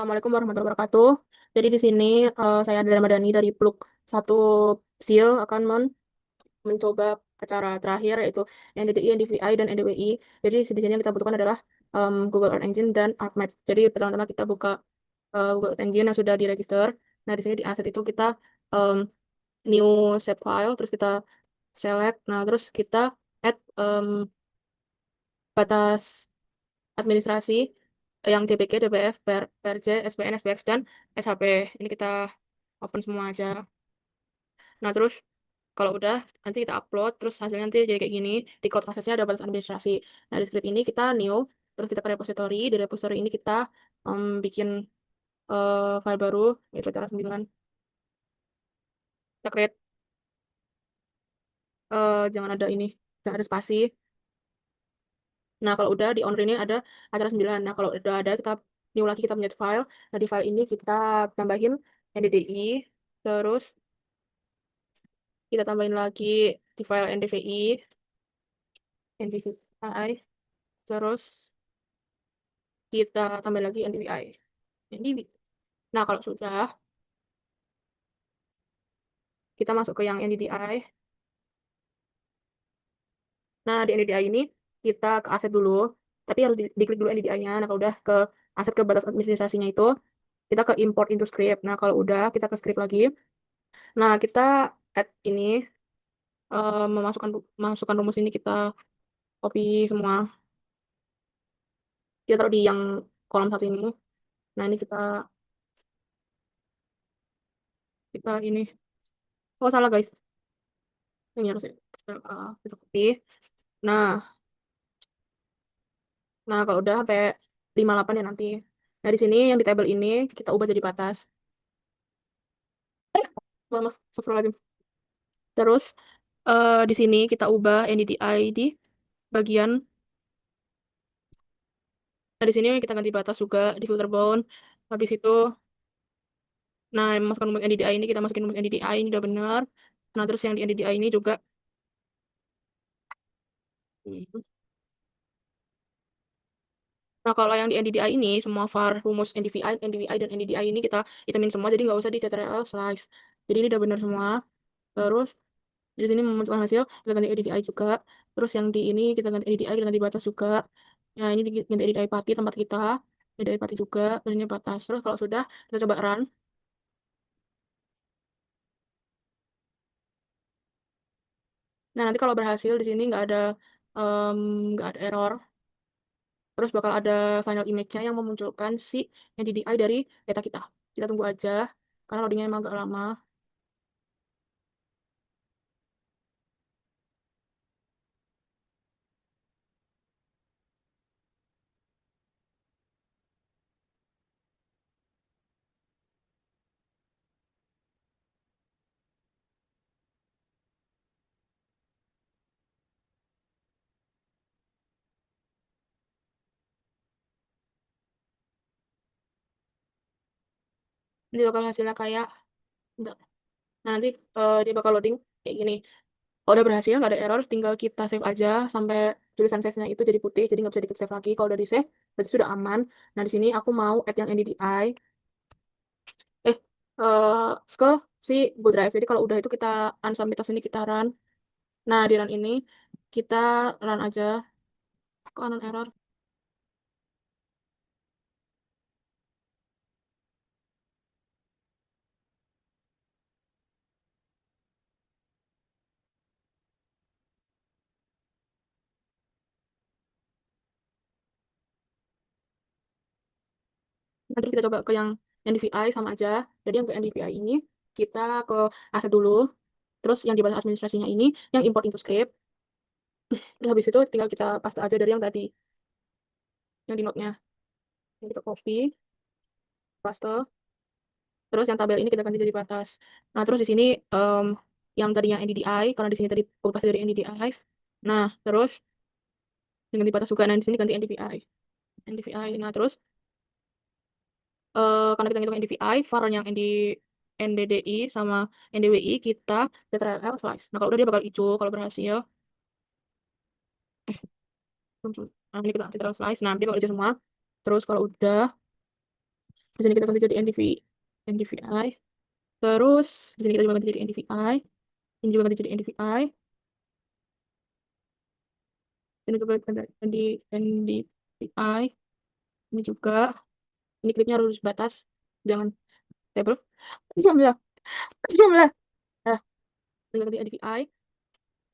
Assalamualaikum warahmatullahi wabarakatuh. Jadi di sini saya Adalah Madani dari Pluk satu SIL akan mencoba acara terakhir yaitu NDDI, NDVI, dan NDWI. Jadi di sini yang kita butuhkan adalah Google Earth Engine dan ArcMap. Jadi pertama-tama kita buka Google Earth Engine yang sudah diregister. Nah di sini di asset itu kita um, new save file, terus kita select. Nah terus kita add batas administrasi yang DPG, DPF, PRJ, SPN, SPX, dan SHP. Ini kita open semua aja. Nah, terus kalau udah, nanti kita upload, terus hasilnya nanti jadi kayak gini. Di code prosesnya ada batas administrasi. Nah, di script ini kita new, terus kita ke repository. Di repository ini kita bikin file baru, yaitu cara 9. Kita create, jangan ada ini, jangan ada spasi. Nah, kalau udah di owner ini ada acara 9. Nah, kalau udah ada, kita new lagi, kita punya file. Nah, di file ini kita tambahin NDDI, terus kita tambahin lagi di file NDVI, NDVI, terus kita tambah lagi NDVI. NDVI. Nah, kalau sudah, kita masuk ke yang NDDI. Nah, di NDDI ini kita ke aset dulu, tapi harus diklik dulu NDDI-nya. Nah, kalau udah ke aset ke batas administrasinya itu, kita ke import into script. Nah, kalau udah, kita ke script lagi. Nah, kita add ini, memasukkan rumus ini kita copy semua. Kita taruh di yang kolom satu ini. Nah, ini kita ini. Oh, salah guys. Ini harus kita copy. Nah, nah kalau udah sampai 58 ya nanti. Nah, di sini yang di tabel ini kita ubah jadi batas. Mama, lagi. Terus di sini kita ubah NDDI di bagian. Nah, di sini kita ganti batas juga di filter bound. Habis itu, nah yang masukkan rumus NDDI ini kita masukin rumus NDDI ini udah benar. Nah, terus yang di NDDI ini juga. Nah, kalau yang di NDDI ini, semua var, rumus NDVI, NDVI, dan NDDI ini kita hitamin semua, jadi nggak usah di CTRL slice. Jadi ini udah benar semua. Terus, di sini memunculkan hasil, kita ganti NDDI juga. Terus yang di ini, kita ganti NDDI, kita ganti batas juga. Nah, ini ganti NDDI pati, tempat kita. NDDI pati juga, dan ini batas. Terus kalau sudah, kita coba run. Nah, nanti kalau berhasil, di sini em, nggak ada error. Terus bakal ada final image-nya yang memunculkan si NDDI dari data kita. Kita tunggu aja, karena loadingnya emang agak lama. Ini bakal hasilnya kayak enggak. Nah, nanti dia bakal loading kayak gini. Kalau udah berhasil, nggak ada error, tinggal kita save aja sampai tulisan save-nya itu jadi putih, jadi nggak bisa di save lagi. Kalau udah di save, berarti sudah aman. Nah, di sini aku mau add yang NDDI, eh, ke si Google Drive. Jadi kalau udah itu kita unsubmit ini kita run. Nah, di run ini kita run aja. Kok non error? Nanti kita coba ke yang NDVI sama aja. Jadi yang ke NDVI ini kita ke aset dulu. Terus yang di batas administrasinya ini yang import into script. Terus habis itu tinggal kita paste aja dari yang tadi, yang di note-nya. Yang kita copy, paste. Terus yang tabel ini kita ganti jadi batas. Nah, terus di sini yang tadinya NDDI, karena di sini tadi copy paste dari NDDI. Nah, terus yang ganti batas juga. Nah, di sini ganti NDVI. NDVI. Nah, terus karena kita ngitung NDVI, var yang NDDI sama NDWI kita CTRL slice. Nah, kalau udah dia bakal hijau kalau berhasil. Nah, ini kita CTRL slice. Nah, dia bakal hijau semua. Terus kalau udah, Di sini kita ganti jadi NDVI. Terus di sini kita juga ganti jadi NDVI. Ini juga ganti jadi NDVI. Ini juga ganti NDVI. Ini juga. Ini klipnya harus batas. Jangan table. Diam ya. Diam ya. Nah, ini ganti NDVI.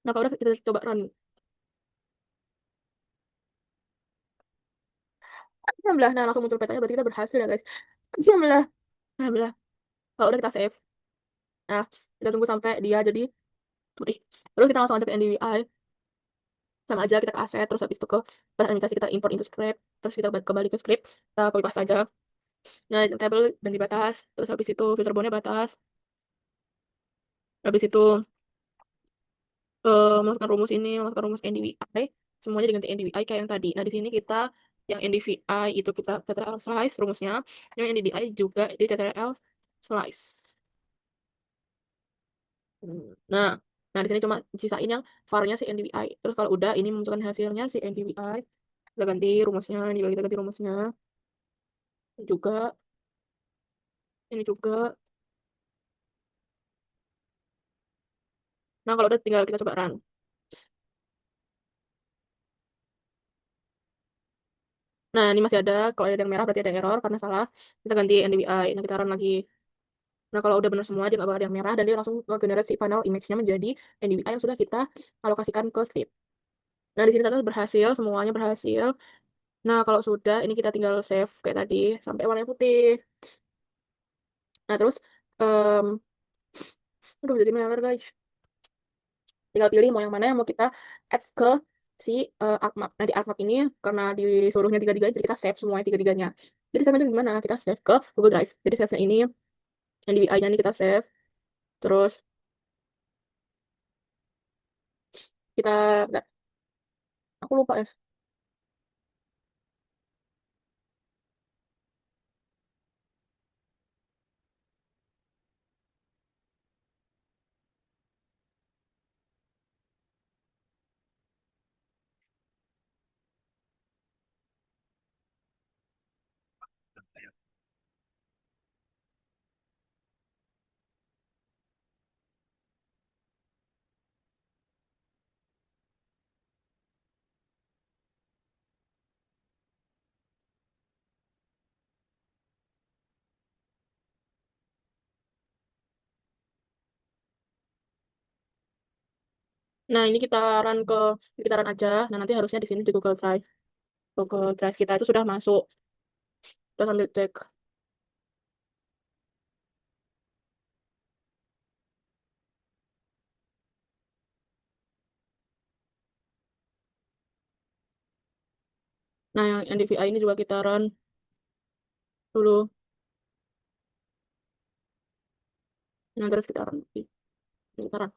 Nah, kalau udah kita coba run. Diam lah. Nah, langsung muncul petanya. Berarti kita berhasil ya, guys. Diam lah. Diam lah. Kalau udah kita save. Nah, kita tunggu sampai dia jadi putih. Terus kita langsung lanjut ke NDVI. Sama aja kita ke aset, terus habis itu ke bahan animasi kita import into script, terus kita kembali ke script, kita copy paste aja. Nah, table ganti batas, terus habis itu filter bone batas, habis itu masukkan rumus ini, masukkan rumus NDVI, semuanya diganti NDVI kayak yang tadi. Nah, di sini kita yang NDVI itu kita TTRL slice rumusnya, yang NDVI juga di TTRL slice. Nah, nah di sini cuma sisain yang var-nya si NDVI. Terus kalau udah ini memunculkan hasilnya si NDVI, kita ganti rumusnya, ini juga kita ganti rumusnya juga, ini juga. Nah, kalau udah tinggal kita coba run. Nah, ini masih ada. Kalau ada yang merah berarti ada error karena salah. Kita ganti NDVI. Nah, kita run lagi. Nah, kalau udah benar semua, dia nggak bakal ada yang merah. Dan dia langsung nge-generate si final image-nya menjadi NDVI yang sudah kita alokasikan ke script. Nah, di sini ternyata berhasil. Semuanya berhasil. Nah, kalau sudah, ini kita tinggal save kayak tadi. Sampai warnanya putih. Nah, terus, um, aduh, jadi merah, guys. Tinggal pilih mau yang mana yang mau kita add ke si artmap. Nah, di artmap ini karena disuruhnya tiga-tiganya, jadi kita save semuanya tiga-tiganya. Jadi save itu gimana? Kita save ke Google Drive. Jadi save-nya ini, yang di BI-nya ini kita save. Terus kita, bentar, aku lupa ya. Nah, ini kita run aja. Nah, nanti harusnya di sini di Google Drive. Google Drive kita itu sudah masuk. Kita sambil cek. Nah, yang NDVI ini juga kita run dulu. Nah, terus kita run lagi. Kita run.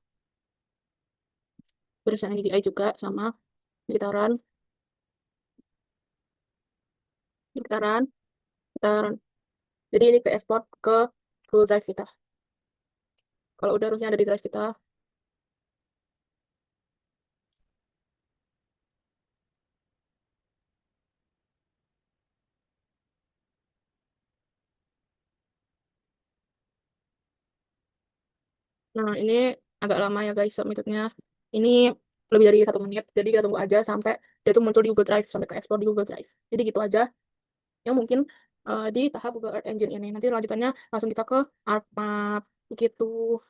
Terus yang NDVI juga sama. Kita run. Kita run. Kita run. Jadi ini ke export ke Google Drive kita. Kalau udah harusnya ada di drive kita. Nah, ini agak lama ya guys submitnya. Ini lebih dari 1 menit. Jadi kita tunggu aja sampai dia tuh muncul di Google Drive, sampai ke export di Google Drive. Jadi gitu aja yang mungkin di tahap Google Earth Engine ini. Nanti lanjutannya langsung kita ke ArcMap gitu.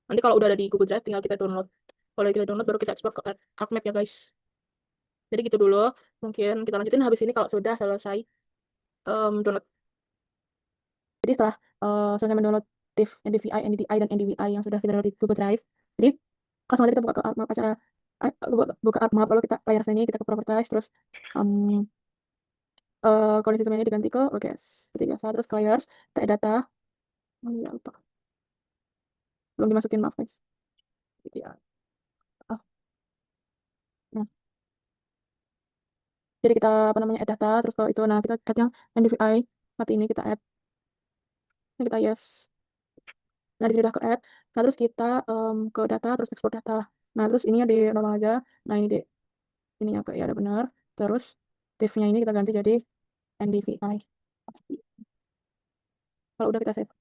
Nanti kalau udah ada di Google Drive tinggal kita download. Kalau kita download baru kita ekspor ke ArcMap ya guys. Jadi gitu dulu. Mungkin kita lanjutin habis ini kalau sudah selesai download. Jadi setelah selesai mendownload div NDVI, NDDI, dan NDVI yang sudah kita download di Google Drive, jadi langsung aja kita buka ke ArcMap acara, buka ArcMap, lalu kita layar sini, kita ke properties, terus kondisi semuanya diganti ke OGS seperti biasa, terus ke layers, kita add data. Oh iya, lupa. Belum dimasukin, maaf guys. Gitu ya. Ah, nah, jadi kita apa namanya add data, terus kalau itu, nah kita add yang NDVI mati ini kita add, nah, kita yes. Nah, di sini udah ke add. Nah, terus kita ke data, terus ekspor data. Nah, terus ini di normal aja. Nah, ini di ini ya kayak ada benar. Terus div-nya ini kita ganti jadi NDVI. Kalau udah kita save,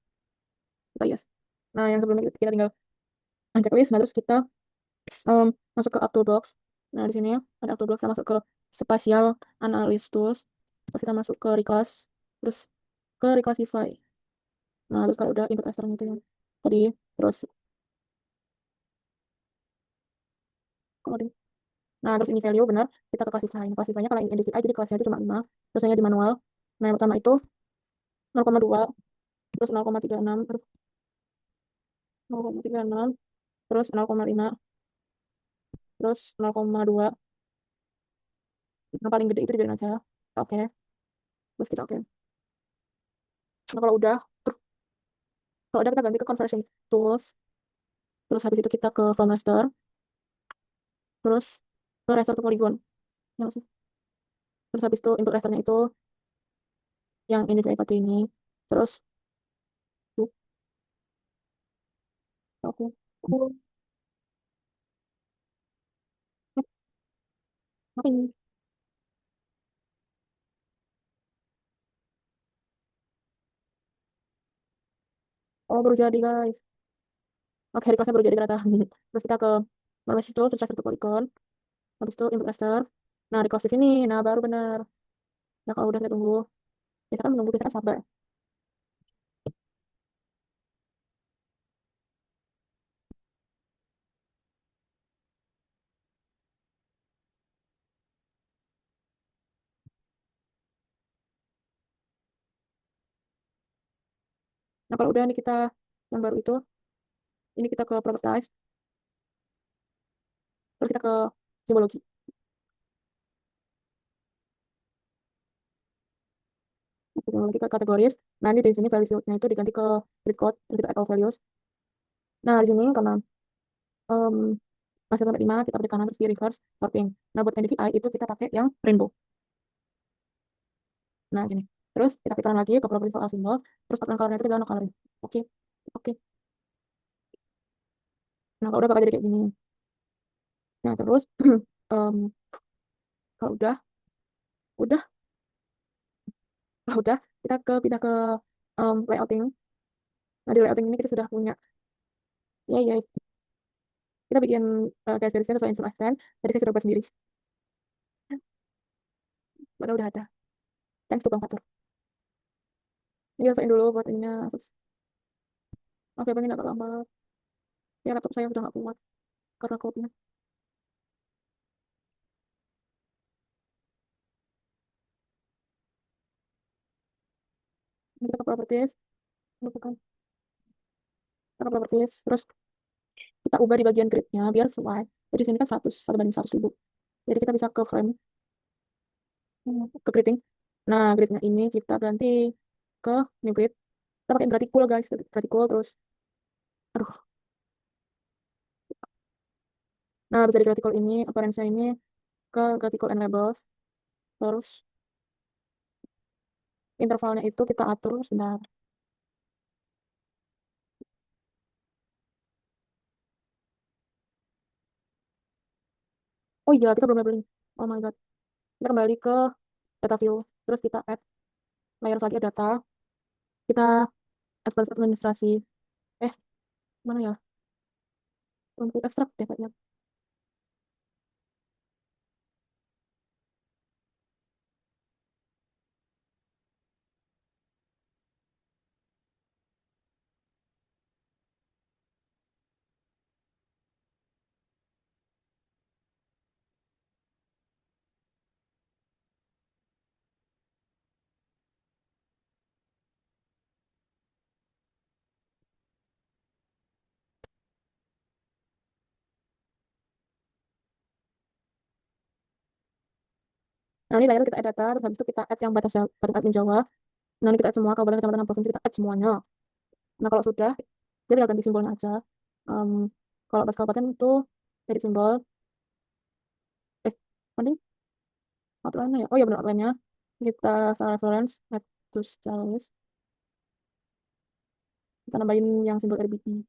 kita yes. Nah, yang sebelumnya kita tinggal checklist. Nah, terus kita em, masuk ke Toolbox. Nah, di sini ada Toolbox, kita masuk ke Spatial Analysis Tools. Terus kita masuk ke Reclass, terus ke Reclassify. Nah, terus kalau udah input raster itu yang tadi, terus coding. Nah, terus ini value benar, kita ke classify. Nah, classify-nya kalau ini NDVI, jadi kelasnya itu cuma 5, terus hanya di manual. Nah, yang pertama itu 0,2, terus 0,36, terus 0,36, terus 0,5, terus 0,2. Yang paling gede itu dibiarin aja. Oke, terus kita oke. Nah, kalau udah kita ganti ke conversion tools, terus habis itu kita ke file master, terus ke raster to polygon. Ya, nggak sih? Terus habis itu input rasternya itu yang ini kayak ini. Terus tuh, oke. Eh, apa ini? Oh, baru jadi guys. Oke, requestnya baru jadi ternyata. Terus kita ke Marmesh itu, terus raster to polygon. Habis itu input raster. Nah, request di sini. Nah, baru benar. Nah, kalau udah kita tunggu. Biasanya kan menunggu, biasanya kan sabar. Nah, kalau udah nih kita yang baru itu, ini kita ke properties, terus kita ke simbologi. Simbologi ke kategoris. Nah, ini di sini value field-nya itu diganti ke grid code, terus kita add all values. Nah, di sini karena um, masih sampai 5, kita klik kanan terus di reverse sorting. Nah, buat NDVI itu kita pakai yang rainbow. Nah, gini. Terus kita klik kanan lagi ke property for all symbol, terus pattern color-nya itu kita no coloring. Oke. Oke. Nah, kalau udah bakal jadi kayak gini. Nah, terus em, kalau udah, kalau udah, kita pindah ke layouting. Nah, di layouting ini kita sudah punya, ya, kita bikin kayak series-nya sesuai instruction extend. Tadi saya sudah buat sendiri. Padahal udah ada. Thanks to Bang Fatur. Ini rasain dulu buat ininya. Oke, Bang, ini agak lambat. Ya, laptop saya udah nggak kuat karena code-nya. Ini kita ke properties. Lupakan. Kita ke properties. Terus kita ubah di bagian grid-nya biar sesuai. Jadi di sini kan 100, 1 banding 100.000. Jadi kita bisa ke frame, ke gridding. Nah, gridnya ini kita ganti ke new grid. Kita pakai graticool guys, graticool terus. Aduh. Nah, bisa di graticool ini, appearance ini ke graticool and labels. Terus intervalnya itu kita atur sebentar. Oh iya, kita belum labeling. Oh my god. Kita kembali ke data view. Terus kita add layer lagi data. Kita add balas administrasi. Eh, mana ya? Untuk ekstrak deh kayaknya. Nah, ini layer kita add data. Terus habis itu kita add yang batas admin Jawa. Nah, ini kita add semua kabupaten, kecamatan, dan provinsi. Kita add semuanya. Nah, kalau sudah, dia tinggal ganti simbolnya aja. Em, kalau pas kabupaten itu edit simbol. Nanti outline-nya ya. Oh iya benar outline-nya. Kita salah reference, add to stylus. Kita nambahin yang simbol RBI.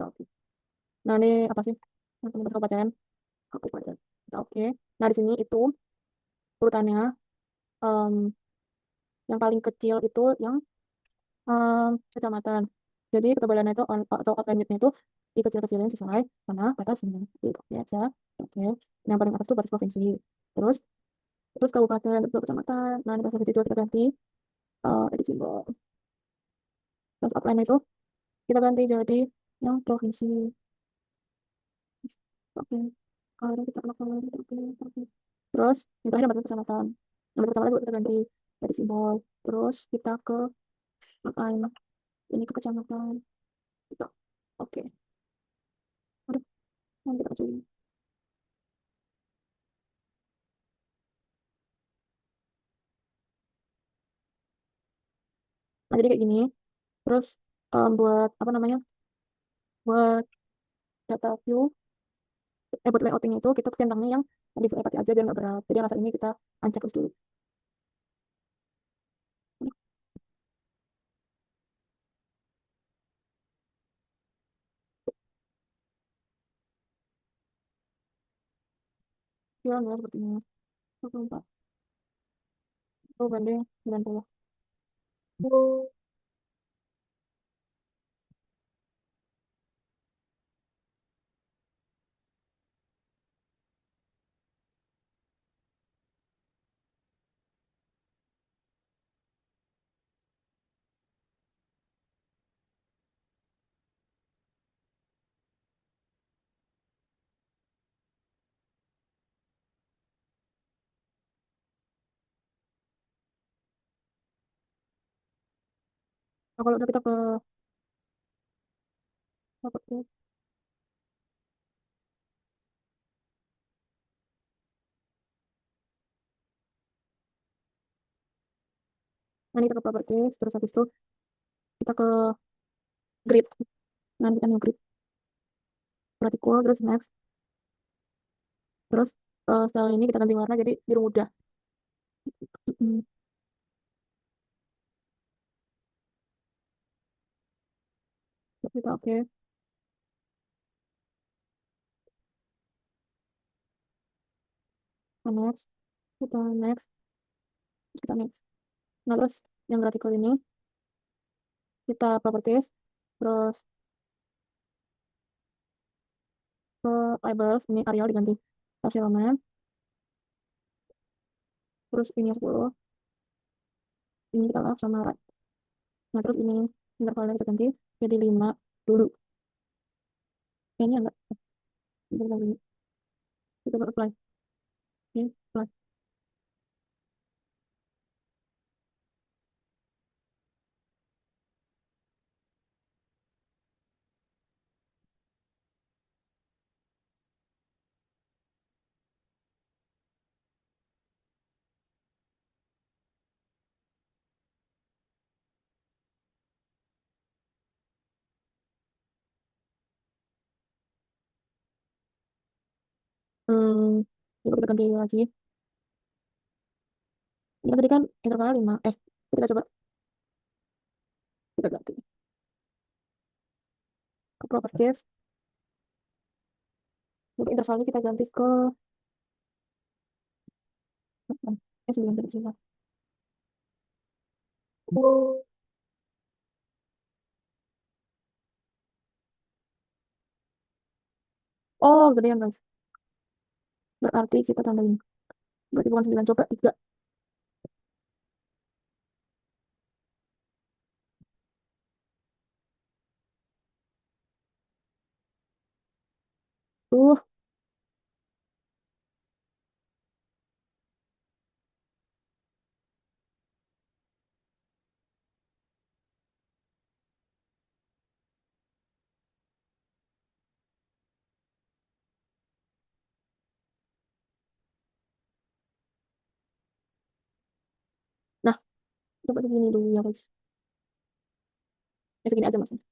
Oke. Nah, ini apa sih? Yang teman kabupaten. Kabupaten. Kita oke. Nah, di sini itu urutannya. em, yang paling kecil itu yang kecamatan. Jadi ketebalannya itu atau outline width-nya itu dikecil-kecilin sesuai sama batasnya. Gitu ya aja. Oke. Yang paling atas itu batas provinsi. Terus terus kabupaten, terus kecamatan. Nah, di batas itu kita ganti edit simbol. Terus outline itu kita ganti jadi yang provinsi. Oke. Kalau kita kalau oke. Oke. Terus yang terakhir batas kecamatan. Yang batas kecamatan juga kita ganti edit simbol. Terus kita ke outline ini ke kecamatan. Gitu. Oke. Aduh, nanti kita coba. Nah, jadi kayak gini. Terus buat apa namanya? Buat data view, buat layoutingnya itu kita centangnya yang di iPad aja biar nggak berat. Jadi yang rasa ini kita uncheck terus dulu. Ya, nggak seperti ini. 24. Oh, banding 90. Nah, kalau udah kita ke properti, nah ini kita ke properti, terus habis itu kita ke grid. Nah, kita new grid. Vertical, terus next. Terus setelah ini kita ganti warna jadi biru muda. Mm, kita oke. Nah, next. Kita next. Terus kita next. Nah, terus yang vertical ini kita properties. Terus ke labels, ini Arial diganti Tasya Roman. Terus ini 10. Ini kita left sama right. Nah, terus ini intervalnya kita ganti jadi 5 dulu. Kayaknya enggak. Kita ganti. Kita coba apply. Oke, apply. Hmm, coba kita ganti lagi. Ini tadi kan intervalnya 5. Kita coba kita ganti. Ke properties. Untuk intervalnya kita ganti ke 8. 9 dari sini. Oh, gedean guys. Berarti kita tambahin. Berarti bukan 9, coba 3. Uh, nah, coba segini dulu ya guys. Segini aja mas.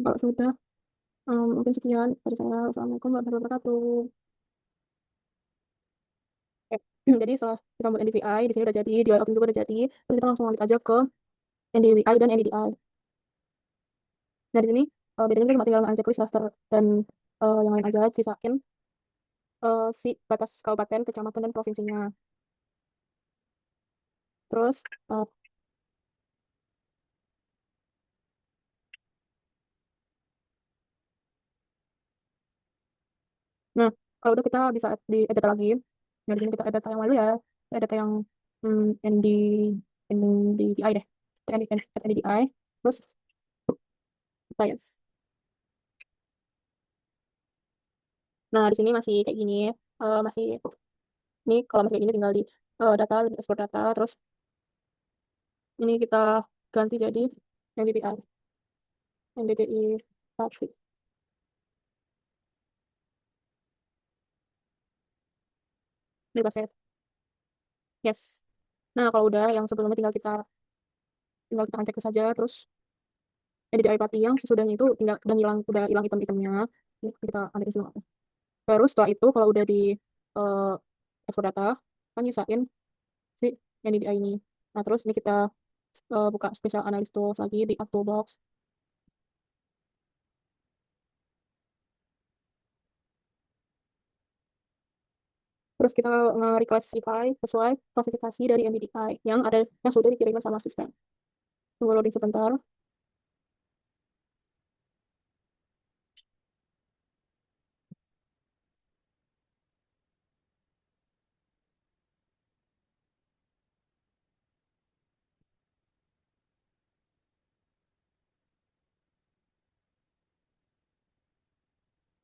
Kalau sudah, mungkin sekian dari saya. Assalamualaikum warahmatullahi wabarakatuh. Oke. Jadi setelah kita buat NDVI, di sini udah jadi, di layout juga udah jadi, terus kita langsung lanjut aja ke NDVI dan NDDI. Nah, di sini bedanya cuma tinggal ngecek checklist raster dan yang lain aja, sisain si batas kabupaten, kecamatan, dan provinsinya. Terus, eh, nah, kalau udah kita bisa di edit lagi. Nah, di sini kita edit yang lalu ya, edit yang ND, NDDI deh, NDDI, terus bias. Nah, di sini masih kayak gini, masih ini kalau masih kayak gini tinggal di data, export data, terus ini kita ganti jadi NDDI, NDDI satu, bebas ya. Yes. Nah, kalau udah yang sebelumnya tinggal kita cek saja, terus NDDI party yang sesudahnya itu tinggal udah hilang item-itemnya. Ini kita ambil dulu. Terus setelah itu kalau udah di uh, export data, kan nyisain si NDDI ini. Nah, terus ini kita buka special analysis tools lagi di add toolbox. Terus kita nge-reclassify sesuai klasifikasi dari NDDI yang sudah dikirimkan sama sistem. Tunggu loading sebentar.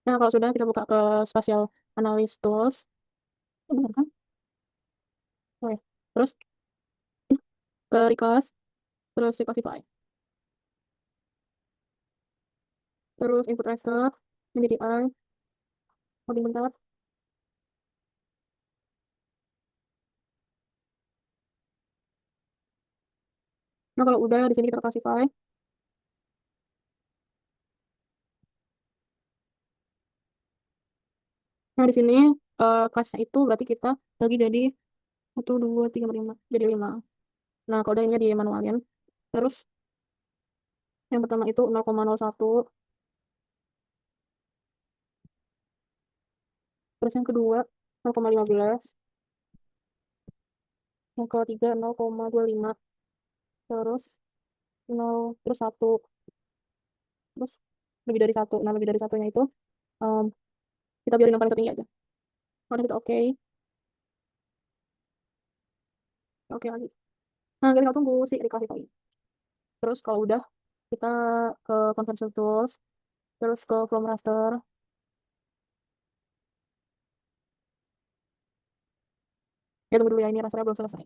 Nah, kalau sudah kita buka ke spatial analysis tools. Benar kan? Oke. Terus ke reclass, terus reclassify. Terus input raster, NDDI, loading bentar. Nah, kalau udah di sini kita classify. Nah, di sini kelasnya itu berarti kita bagi jadi 1, 2, 3, 4, 5. Jadi 5. Nah, kalau udah ini di manualin. Terus yang pertama itu 0,01. Terus yang kedua 0,15. Yang ketiga 0,25. Terus 0, terus 1. Terus lebih dari 1. Nah, lebih dari satunya itu em, kita biarin yang paling tertinggi aja. Kalau kita oke. Oke lagi. Nah, kita tinggal tunggu si reclassify. Terus kalau udah kita ke convention tools. Terus ke from raster. Ya, tunggu dulu ya, ini rasternya belum selesai.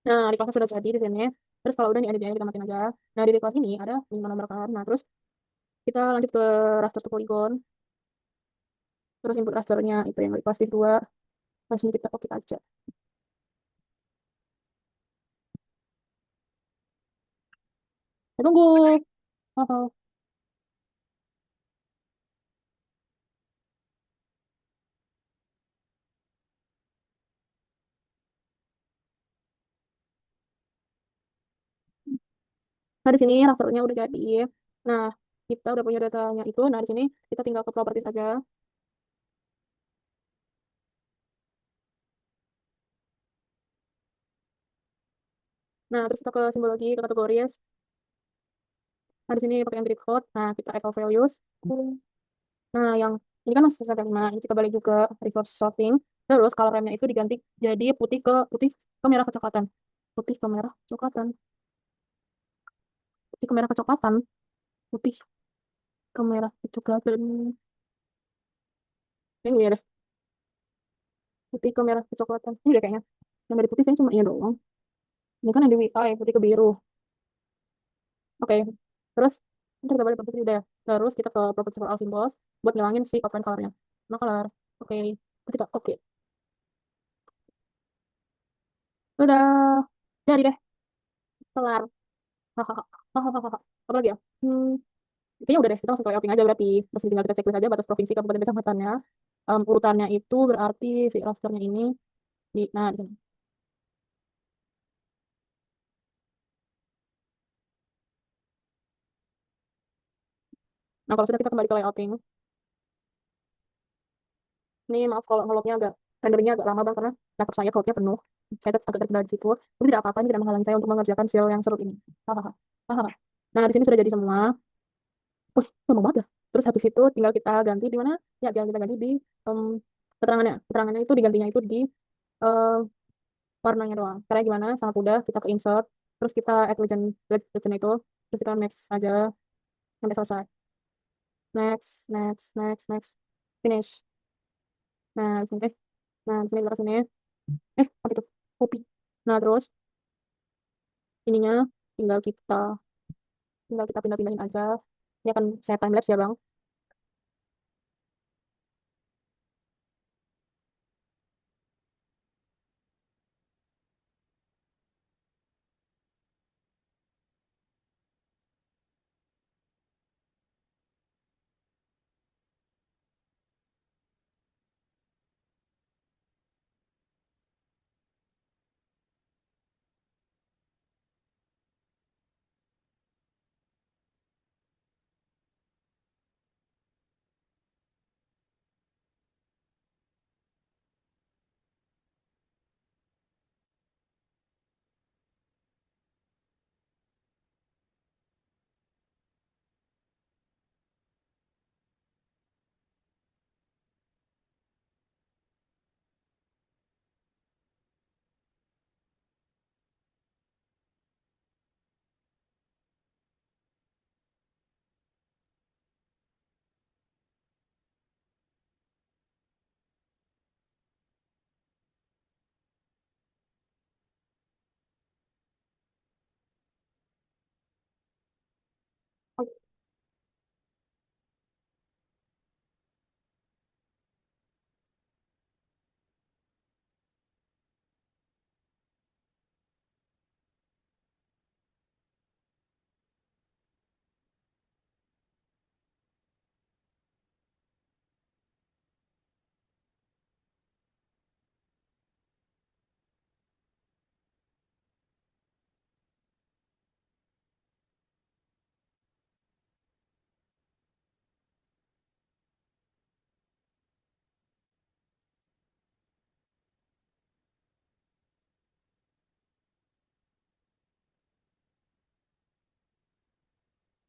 Nah, di kelas sudah jadi di sini. Terus kalau udah nih ada kita matiin aja. Nah, di kelas ini ada 5 nomor kan. Nah, terus kita lanjut ke raster to polygon. Terus input rasternya itu yang di kelas 2. Terus ini kita oke aja. Tunggu. Oh. Nah, di sini rasternya udah jadi. Nah, kita udah punya datanya itu. Nah, di sini kita tinggal ke properties aja. Nah, terus kita ke simbologi, ke kategoris. Nah, di sini pakai yang grid code. Nah, kita echo values. Nah, yang ini kan masih sampai 5. Ini kita balik juga reverse sorting. Terus kalau remnya itu diganti jadi putih ke merah kecoklatan. Putih ke merah kecoklatan. Putih ke merah kecoklatan. Putih ke merah kecoklatan. Ini ya deh. putih ke merah ke coklatan. Ini deh kayaknya. Yang dari putih kayaknya cuma ini doang. Ini kan NDVI, putih ke biru. Oke. Terus, kita balik ke putih deh. Terus kita ke property for all symbols buat ngilangin si outline colornya. No color. Oke. Kita, oke. Udah. Jadi deh. Kelar. Hahaha. Hahaha. Apa lagi ya? Kayaknya udah deh. Kita langsung ke layout aja berarti. Terus tinggal kita checklist aja batas provinsi, kabupaten, desa, kecamatannya. Urutannya itu berarti si rasternya ini nah di sini. Nah, kalau sudah kita kembali ke layouting. Ini maaf kalau ngelopnya agak renderingnya agak lama bang karena laptop saya cloudnya penuh. Saya agak terkendala di situ. Tapi tidak apa-apa, ini tidak menghalangi saya untuk mengerjakan file yang seru ini. Hahaha. Hahaha. Nah, di sini sudah jadi semua. Wih, lama banget ya. Terus habis itu tinggal kita ganti di mana? Ya, jangan kita ganti di em, keterangannya. Keterangannya itu digantinya itu di em, warnanya doang. Caranya gimana? Sangat mudah. Kita ke insert, terus kita add legend, legend itu, terus kita next aja sampai selesai. Next, next, next, next. Finish. Nah, di sini. Nah, di sini kita sini. Apa itu? Copy. Nah, terus ininya tinggal kita tinggal kita pindah-pindahin aja. Ini akan saya time lapse ya, Bang.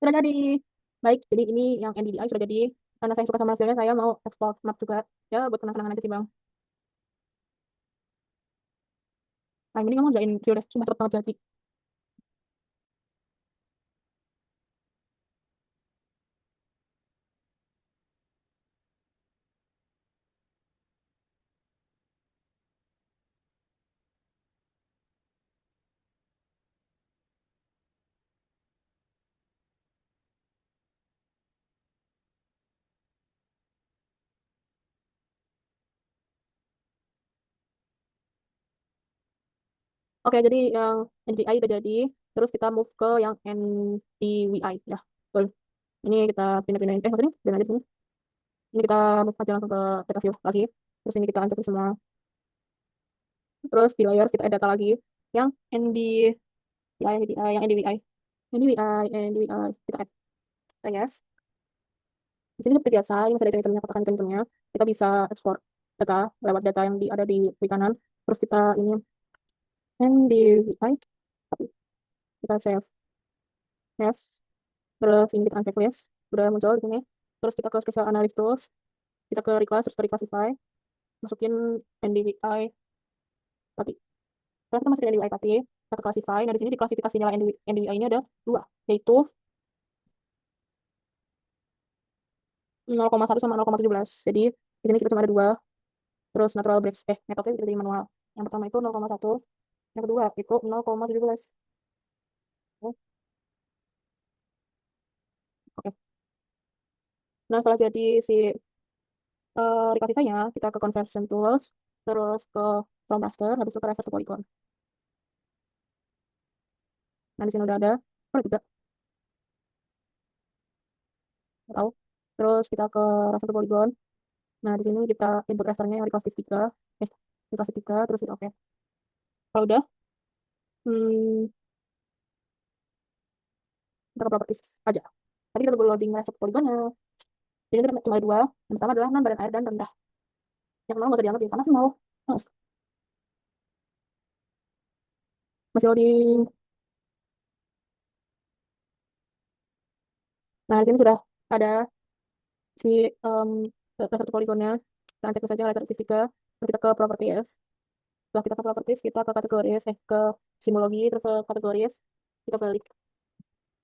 Sudah jadi. Baik, jadi ini yang NDVI sudah jadi. Karena saya suka sama hasilnya, saya mau ekspor map juga. Ya, buat kenang-kenangan aja sih, Bang. Nah, ini kamu ngerjain video deh. Cuma cepet banget jadi. Oke, jadi yang NDVI udah jadi. Terus kita move ke yang NDVI. Ya, betul. Ini kita pindah-pindahin. Maksudnya, pindah aja di sini. Ini kita move aja langsung ke data view lagi. Terus ini kita uncheck semua. Terus di layers kita add data lagi. Yang NDVI, yang NDVI. NDVI, NDVI. Kita add. Yes. Di sini seperti biasa, ini masih ada item-itemnya, kotakan item-itemnya. Kita bisa ekspor data lewat data yang ada di kiri kanan. Terus kita ini NDVI. Tapi kita save. Yes. Terus ini kita uncheck list. Udah muncul di sini. Terus kita ke special analysis tools. Kita ke reclass, terus ke reclassify. Masukin NDVI. Tapi setelah kita masukin NDVI tapi kita ke classify. Nah, di sini di klasifikasi nilai NDVI ini ada dua, yaitu 0,1 sama 0,17. Jadi di sini kita cuma ada dua. Terus natural bridge, metode jadi manual. Yang pertama itu 0,1, yang kedua itu 0,17. Oh, oke. Nah, setelah jadi si rectifier-nya, kita ke conversion tools, terus ke from raster, habis itu ke raster to polygon. Nah, di sini udah ada, juga tahu. Terus kita ke raster to polygon. Nah, di sini kita input rasternya yang recursive 3, recursive 3, terus kita oke. Kalau udah, hmm, kita ke properties aja. Tadi kita tunggu loading raster to polygonnya. Jadi kita cuma ada dua. Yang pertama adalah non badan air dan rendah. Yang kedua nggak usah dianggap ya, karena mau. Masih loading. Nah, di sini sudah ada si um, satu poligonnya. Kita cek saja letter tiga. Terus kita ke properties. Setelah kita ke properties, kita ke kategoris, ke simologi, terus ke kategoris. Kita balik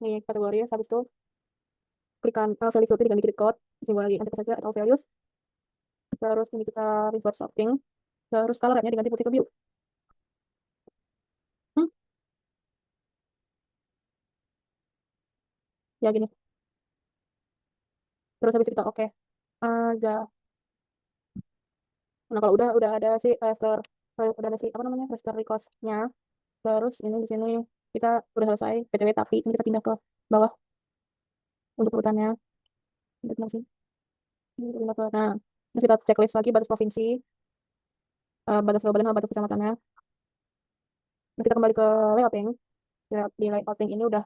nih kategoris. Habis itu klikkan value filter diganti grid code. Simologi, cek saja atau values. Terus ini kita reverse sorting. Terus colornya diganti putih ke biru. Hmm, ya gini. Terus habis itu kita oke aja. Nah, kalau udah ada si raster, udah ada si apa namanya raster request-nya. Terus ini di sini kita udah selesai PTW, tapi ini kita pindah ke bawah untuk urutannya. Untuk sih. Ini kita pindah ke, nah, terus kita checklist lagi batas provinsi, batas kabupaten sama batas kecamatannya. Terus kita kembali ke layouting. Ya, di layouting ini udah,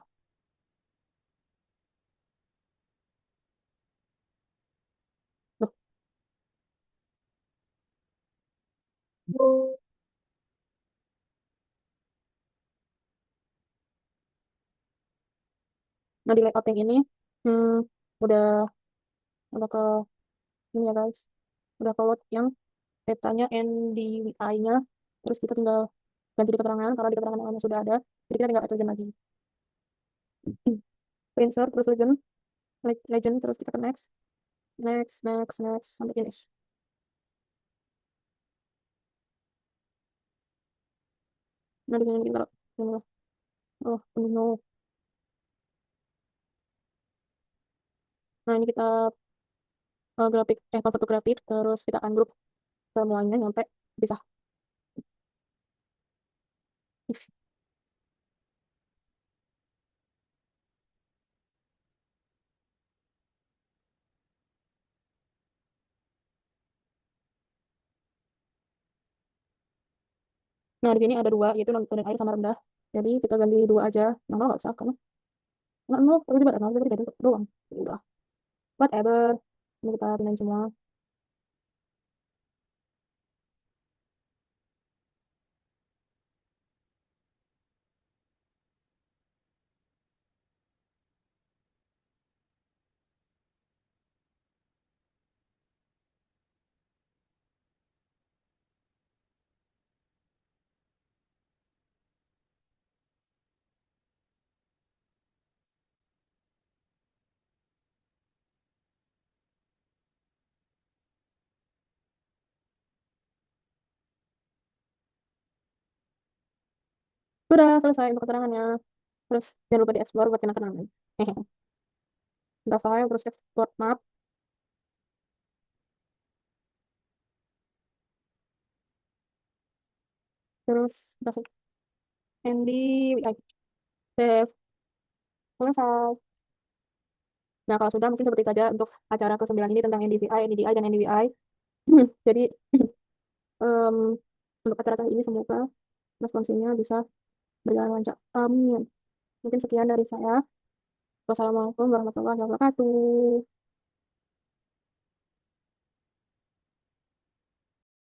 loh. Nah, di layouting ini hmm, udah udah ke ini ya guys. Udah ke load yang petanya NDVI-nya. Terus kita tinggal ganti di keterangan karena di keterangan awalnya sudah ada. Jadi kita tinggal add legend lagi. Insert terus legend, legend terus kita ke next, next sampai finish. Nah, di sini kita taruh. Oh, no. Nah, ini kita grafik, convert grafik, terus kita ungroup semuanya sampai bisa. Nah, di sini ada dua, yaitu non air sama rendah. Jadi kita ganti dua aja. Nah, nggak usah, karena nol, tapi juga ada nol, jadi ganti doang. Ya udah, whatever. Ini kita pindahin semua. Sudah selesai untuk keterangannya. Terus jangan lupa di explore buat kenang-kenangan. Hehe. Kita file, terus export map, terus kita save. Save. Selesai. Nah, kalau sudah mungkin seperti saja untuk acara ke-9 ini tentang NDVI, NDDI, dan NDVI. Jadi, em, untuk acara kali ini semoga responsinya bisa berjalan lancar. Amin. Mungkin sekian dari saya. Wassalamualaikum warahmatullahi wabarakatuh.